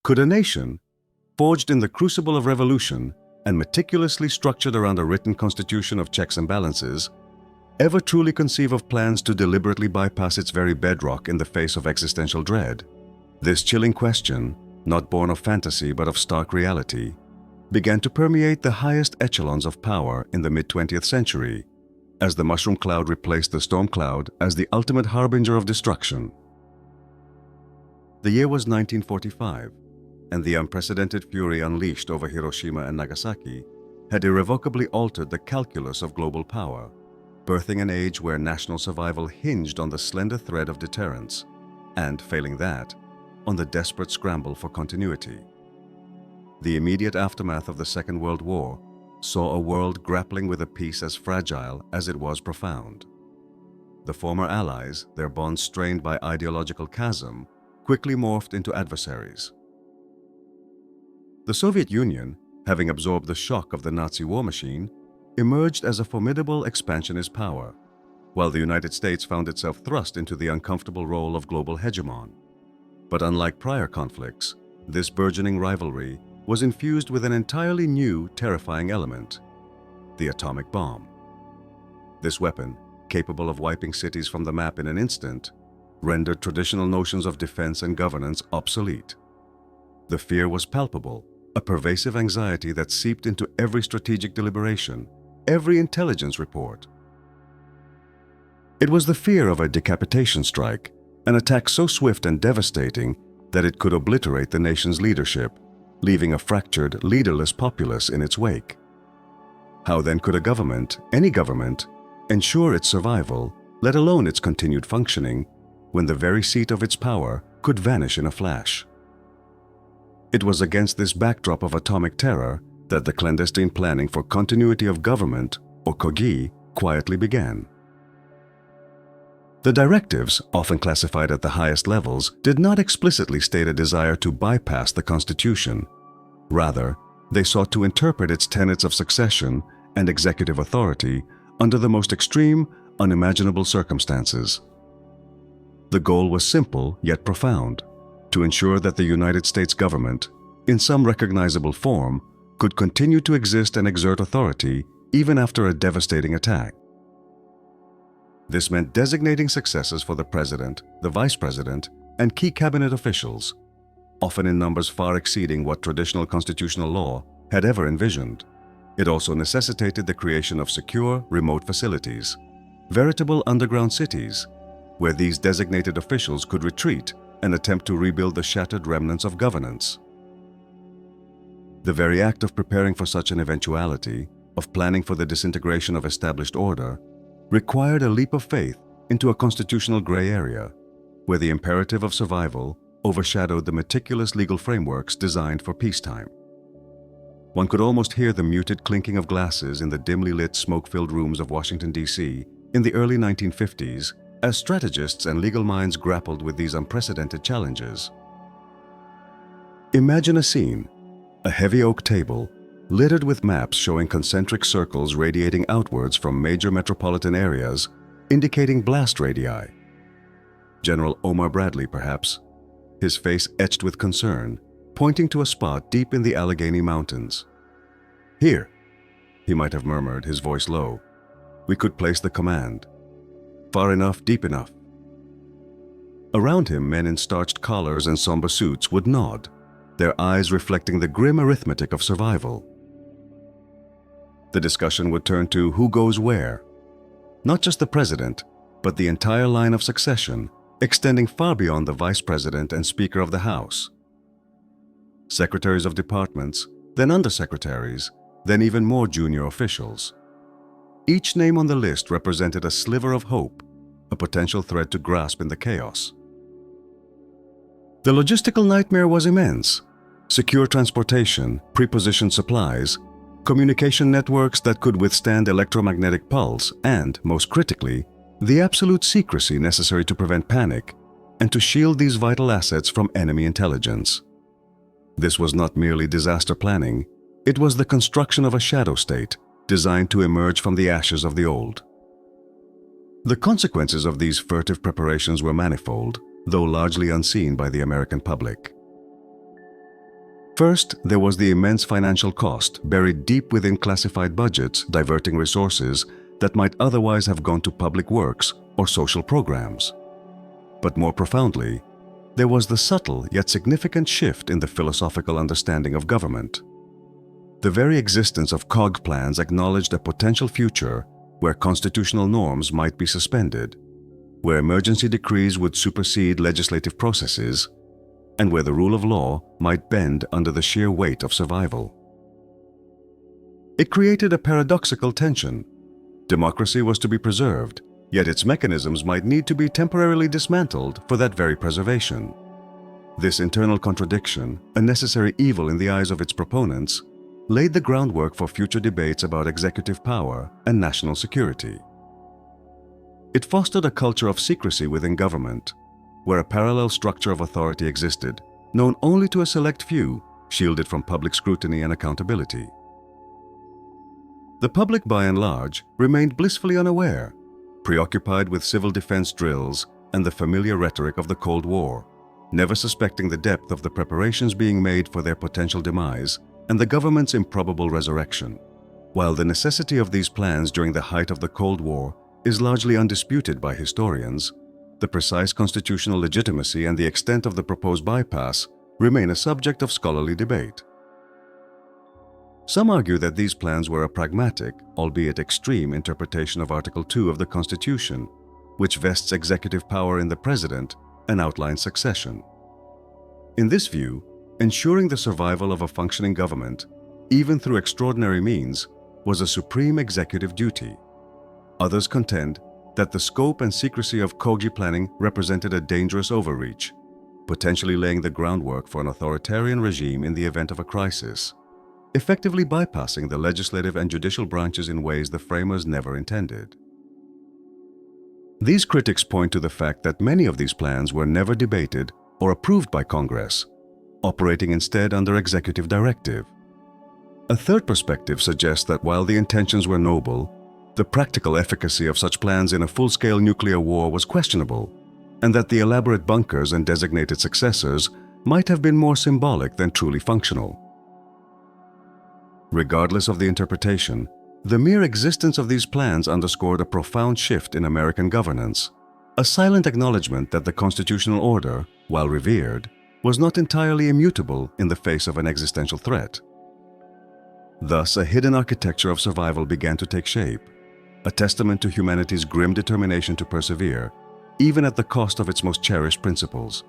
Could a nation, forged in the crucible of revolution and meticulously structured around a written constitution of checks and balances, ever truly conceive of plans to deliberately bypass its very bedrock in the face of existential dread? This chilling question, not born of fantasy but of stark reality, began to permeate the highest echelons of power in the mid-20th century, as the mushroom cloud replaced the storm cloud as the ultimate harbinger of destruction. The year was 1945, and the unprecedented fury unleashed over Hiroshima and Nagasaki had irrevocably altered the calculus of global power, birthing an age where national survival hinged on the slender thread of deterrence, and, failing that, on the desperate scramble for continuity. The immediate aftermath of the Second World War saw a world grappling with a peace as fragile as it was profound. The former allies, their bonds strained by ideological chasm, quickly morphed into adversaries. The Soviet Union, having absorbed the shock of the Nazi war machine, emerged as a formidable expansionist power, while the United States found itself thrust into the uncomfortable role of global hegemon. But unlike prior conflicts, this burgeoning rivalry was infused with an entirely new, terrifying element: the atomic bomb. This weapon, capable of wiping cities from the map in an instant, rendered traditional notions of defense and governance obsolete. The fear was palpable, a pervasive anxiety that seeped into every strategic deliberation, every intelligence report. It was the fear of a decapitation strike, an attack so swift and devastating that it could obliterate the nation's leadership, leaving a fractured, leaderless populace in its wake. How then could a government, any government, ensure its survival, let alone its continued functioning, when the very seat of its power could vanish in a flash? It was against this backdrop of atomic terror that the clandestine planning for continuity of government, or KOGI, quietly began. The directives, often classified at the highest levels, did not explicitly state a desire to bypass the Constitution. Rather, they sought to interpret its tenets of succession and executive authority under the most extreme, unimaginable circumstances. The goal was simple yet profound: to ensure that the United States government, in some recognizable form, could continue to exist and exert authority even after a devastating attack. This meant designating successors for the president, the vice president, and key cabinet officials, often in numbers far exceeding what traditional constitutional law had ever envisioned. It also necessitated the creation of secure, remote facilities, veritable underground cities, where these designated officials could retreat and attempt to rebuild the shattered remnants of governance. The very act of preparing for such an eventuality, of planning for the disintegration of established order, required a leap of faith into a constitutional gray area, where the imperative of survival overshadowed the meticulous legal frameworks designed for peacetime. One could almost hear the muted clinking of glasses in the dimly lit, smoke-filled rooms of Washington, D.C. in the early 1950s as strategists and legal minds grappled with these unprecedented challenges. Imagine a scene: a heavy oak table, littered with maps showing concentric circles radiating outwards from major metropolitan areas, indicating blast radii. General Omar Bradley, perhaps, his face etched with concern, pointing to a spot deep in the Allegheny Mountains. "Here," he might have murmured, his voice low. "We could place the command. Far enough, deep enough." Around him, men in starched collars and somber suits would nod, their eyes reflecting the grim arithmetic of survival. The discussion would turn to who goes where. Not just the president, but the entire line of succession, extending far beyond the vice president and speaker of the House. Secretaries of departments, then undersecretaries, then even more junior officials. Each name on the list represented a sliver of hope, a potential thread to grasp in the chaos. The logistical nightmare was immense: secure transportation, prepositioned supplies, communication networks that could withstand electromagnetic pulse, and, most critically, the absolute secrecy necessary to prevent panic and to shield these vital assets from enemy intelligence. This was not merely disaster planning, it was the construction of a shadow state designed to emerge from the ashes of the old. The consequences of these furtive preparations were manifold, though largely unseen by the American public. First, there was the immense financial cost buried deep within classified budgets, diverting resources that might otherwise have gone to public works or social programs. But more profoundly, there was the subtle yet significant shift in the philosophical understanding of government. The very existence of COG plans acknowledged a potential future where constitutional norms might be suspended, where emergency decrees would supersede legislative processes, and where the rule of law might bend under the sheer weight of survival. It created a paradoxical tension. Democracy was to be preserved, yet its mechanisms might need to be temporarily dismantled for that very preservation. This internal contradiction, a necessary evil in the eyes of its proponents, laid the groundwork for future debates about executive power and national security. It fostered a culture of secrecy within government, where a parallel structure of authority existed, known only to a select few, shielded from public scrutiny and accountability. The public, by and large, remained blissfully unaware, preoccupied with civil defense drills and the familiar rhetoric of the Cold War, never suspecting the depth of the preparations being made for their potential demise and the government's improbable resurrection. While the necessity of these plans during the height of the Cold War is largely undisputed by historians, the precise constitutional legitimacy and the extent of the proposed bypass remain a subject of scholarly debate. Some argue that these plans were a pragmatic, albeit extreme, interpretation of Article 2 of the Constitution, which vests executive power in the President and outlines succession. In this view, ensuring the survival of a functioning government, even through extraordinary means, was a supreme executive duty. Others contend that the scope and secrecy of COGI planning represented a dangerous overreach, potentially laying the groundwork for an authoritarian regime in the event of a crisis, effectively bypassing the legislative and judicial branches in ways the framers never intended. These critics point to the fact that many of these plans were never debated or approved by Congress, operating instead under executive directive. A third perspective suggests that while the intentions were noble, the practical efficacy of such plans in a full-scale nuclear war was questionable, and that the elaborate bunkers and designated successors might have been more symbolic than truly functional. Regardless of the interpretation, the mere existence of these plans underscored a profound shift in American governance, a silent acknowledgement that the constitutional order, while revered, was not entirely immutable in the face of an existential threat. Thus, a hidden architecture of survival began to take shape, a testament to humanity's grim determination to persevere, even at the cost of its most cherished principles.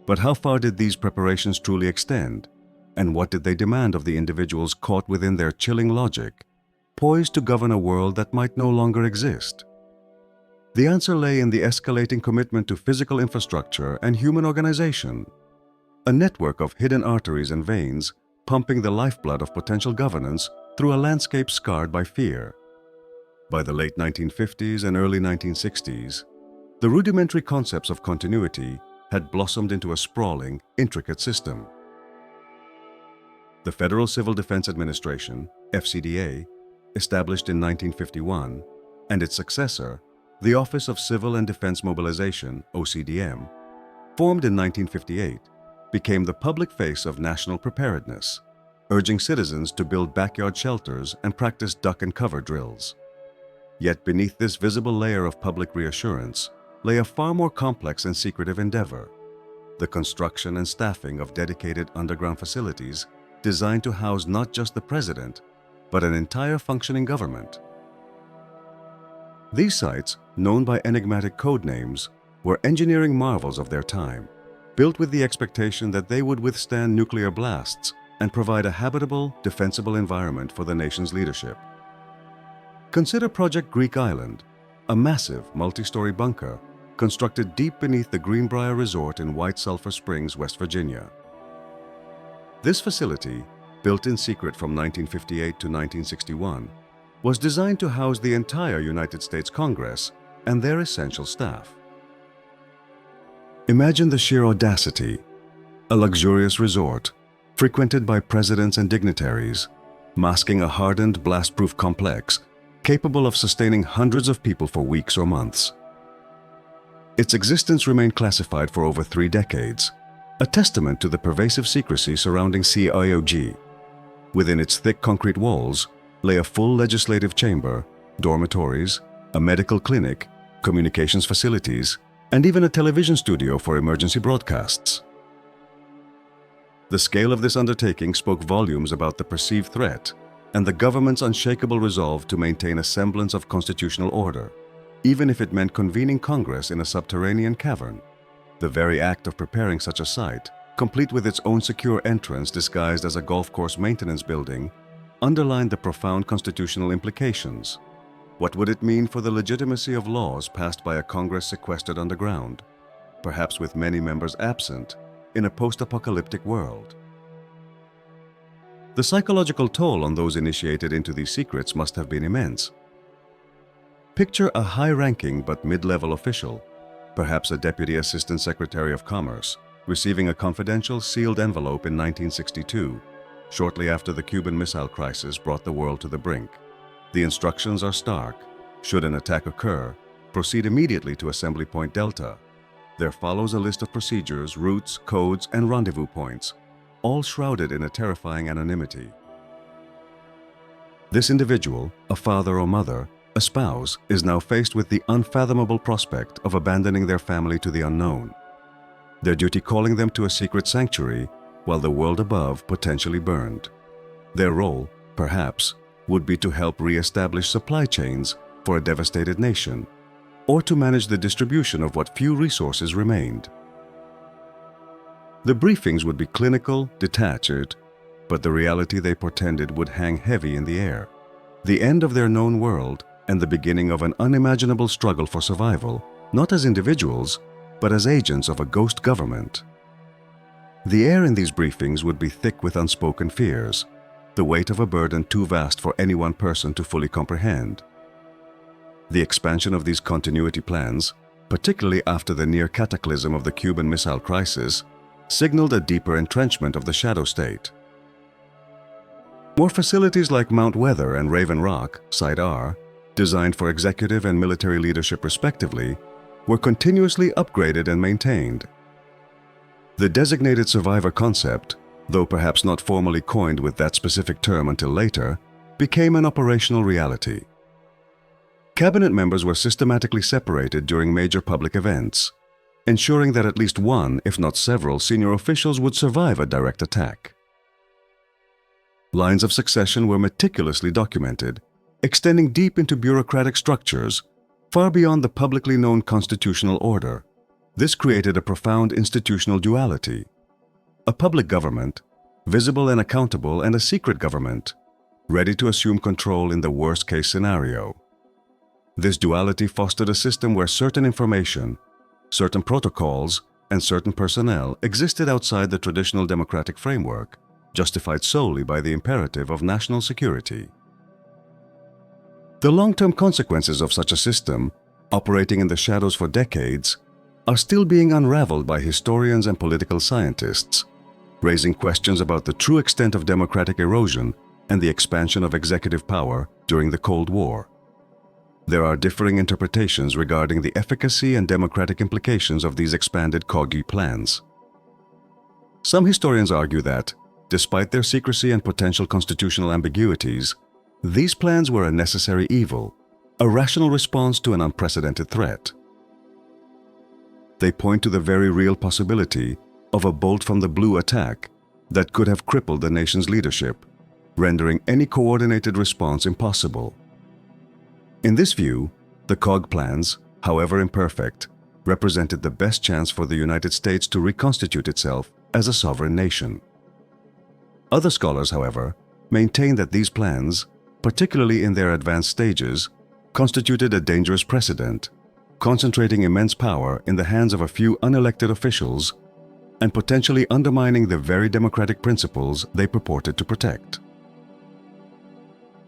But how far did these preparations truly extend, and what did they demand of the individuals caught within their chilling logic, poised to govern a world that might no longer exist? The answer lay in the escalating commitment to physical infrastructure and human organization, a network of hidden arteries and veins pumping the lifeblood of potential governance through a landscape scarred by fear. By the late 1950s and early 1960s, the rudimentary concepts of continuity had blossomed into a sprawling, intricate system. The Federal Civil Defense Administration, FCDA, established in 1951, and its successor, the Office of Civil and Defense Mobilization, OCDM, formed in 1958, became the public face of national preparedness, urging citizens to build backyard shelters and practice duck and cover drills. Yet beneath this visible layer of public reassurance lay a far more complex and secretive endeavor: the construction and staffing of dedicated underground facilities designed to house not just the president, but an entire functioning government. These sites, known by enigmatic code names, were engineering marvels of their time, built with the expectation that they would withstand nuclear blasts and provide a habitable, defensible environment for the nation's leadership. Consider Project Greek Island, a massive multi-story bunker constructed deep beneath the Greenbrier Resort in White Sulphur Springs, West Virginia. This facility, built in secret from 1958 to 1961, was designed to house the entire United States Congress and their essential staff. Imagine the sheer audacity: a luxurious resort, frequented by presidents and dignitaries, masking a hardened, blast-proof complex capable of sustaining hundreds of people for weeks or months. Its existence remained classified for over 3 decades, a testament to the pervasive secrecy surrounding CIOG. Within its thick concrete walls lay a full legislative chamber, dormitories, a medical clinic, communications facilities, and even a television studio for emergency broadcasts. The scale of this undertaking spoke volumes about the perceived threat and the government's unshakable resolve to maintain a semblance of constitutional order, even if it meant convening Congress in a subterranean cavern. The very act of preparing such a site, complete with its own secure entrance disguised as a golf course maintenance building, underlined the profound constitutional implications. What would it mean for the legitimacy of laws passed by a Congress sequestered underground, perhaps with many members absent, in a post-apocalyptic world? The psychological toll on those initiated into these secrets must have been immense. Picture a high-ranking but mid-level official, perhaps a Deputy Assistant Secretary of Commerce, receiving a confidential sealed envelope in 1962, shortly after the Cuban Missile Crisis brought the world to the brink. The instructions are stark. Should an attack occur, proceed immediately to Assembly Point Delta. There follows a list of procedures, routes, codes, and rendezvous points, all shrouded in a terrifying anonymity. This individual, a father or mother, a spouse, is now faced with the unfathomable prospect of abandoning their family to the unknown, their duty calling them to a secret sanctuary while the world above potentially burned. Their role, perhaps, would be to help re-establish supply chains for a devastated nation, or to manage the distribution of what few resources remained. The briefings would be clinical, detached, but the reality they portended would hang heavy in the air. The end of their known world and the beginning of an unimaginable struggle for survival, not as individuals, but as agents of a ghost government. The air in these briefings would be thick with unspoken fears, the weight of a burden too vast for any one person to fully comprehend. The expansion of these continuity plans, particularly after the near cataclysm of the Cuban Missile Crisis, signaled a deeper entrenchment of the shadow state. More facilities like Mount Weather and Raven Rock, Site R, designed for executive and military leadership respectively, were continuously upgraded and maintained. The designated survivor concept, though perhaps not formally coined with that specific term until later, became an operational reality. Cabinet members were systematically separated during major public events, ensuring that at least one, if not several, senior officials would survive a direct attack. Lines of succession were meticulously documented, extending deep into bureaucratic structures, far beyond the publicly known constitutional order. This created a profound institutional duality: a public government, visible and accountable, and a secret government, ready to assume control in the worst-case scenario. This duality fostered a system where certain information, certain protocols, and certain personnel existed outside the traditional democratic framework, justified solely by the imperative of national security. The long-term consequences of such a system, operating in the shadows for decades, are still being unraveled by historians and political scientists, raising questions about the true extent of democratic erosion and the expansion of executive power during the Cold War. There are differing interpretations regarding the efficacy and democratic implications of these expanded COGI plans. Some historians argue that, despite their secrecy and potential constitutional ambiguities, these plans were a necessary evil, a rational response to an unprecedented threat. They point to the very real possibility of a bolt-from-the-blue attack that could have crippled the nation's leadership, rendering any coordinated response impossible. In this view, the COG plans, however imperfect, represented the best chance for the United States to reconstitute itself as a sovereign nation. Other scholars, however, maintain that these plans, particularly in their advanced stages, constituted a dangerous precedent, concentrating immense power in the hands of a few unelected officials and potentially undermining the very democratic principles they purported to protect.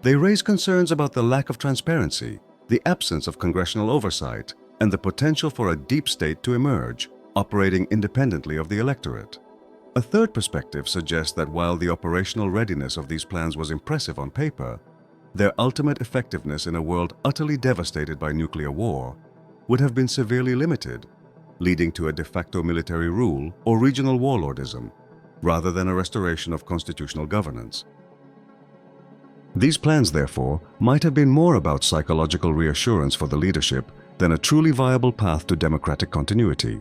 They raise concerns about the lack of transparency, the absence of congressional oversight, and the potential for a deep state to emerge, operating independently of the electorate. A third perspective suggests that while the operational readiness of these plans was impressive on paper, their ultimate effectiveness in a world utterly devastated by nuclear war would have been severely limited. leading to a de facto military rule or regional warlordism, rather than a restoration of constitutional governance. These plans, therefore, might have been more about psychological reassurance for the leadership than a truly viable path to democratic continuity.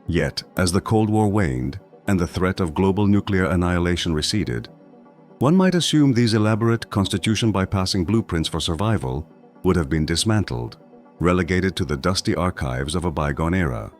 Yet, as the Cold War waned and the threat of global nuclear annihilation receded, one might assume these elaborate constitution-bypassing blueprints for survival would have been dismantled, relegated to the dusty archives of a bygone era.